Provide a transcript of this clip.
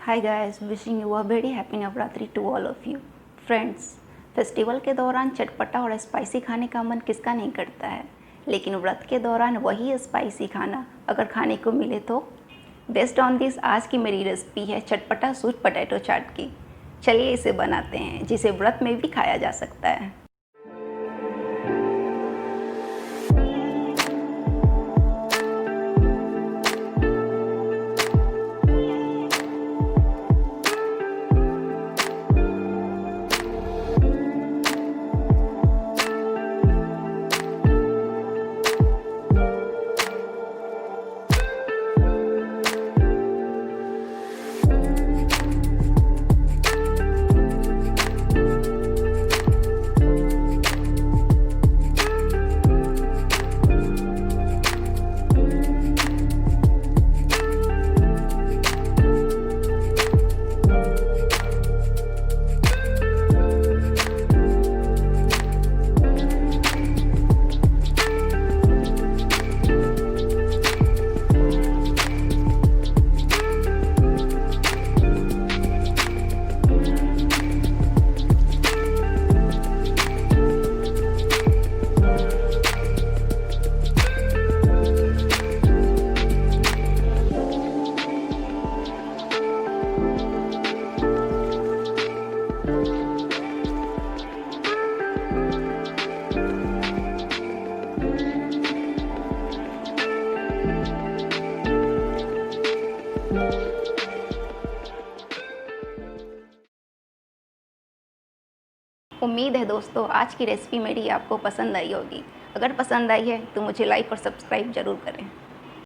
Hi guys, wishing you a very happy Navratri to all of you friends. Festival के दौरान चटपटा और spicy खाने का मन किसका नहीं करता है, लेकिन व्रत के दौरान वही स्पाइसी खाना अगर खाने को मिले तो। बेस्ड ऑन दिस आज की मेरी रेसिपी है चटपटा स्वीट पोटैटो चाट की। चलिए इसे बनाते हैं, जिसे व्रत में भी खाया जा सकता है। उम्मीद है दोस्तों आज की रेसिपी मेरी आपको पसंद आई होगी। अगर पसंद आई है तो मुझे लाइक और सब्सक्राइब ज़रूर करें।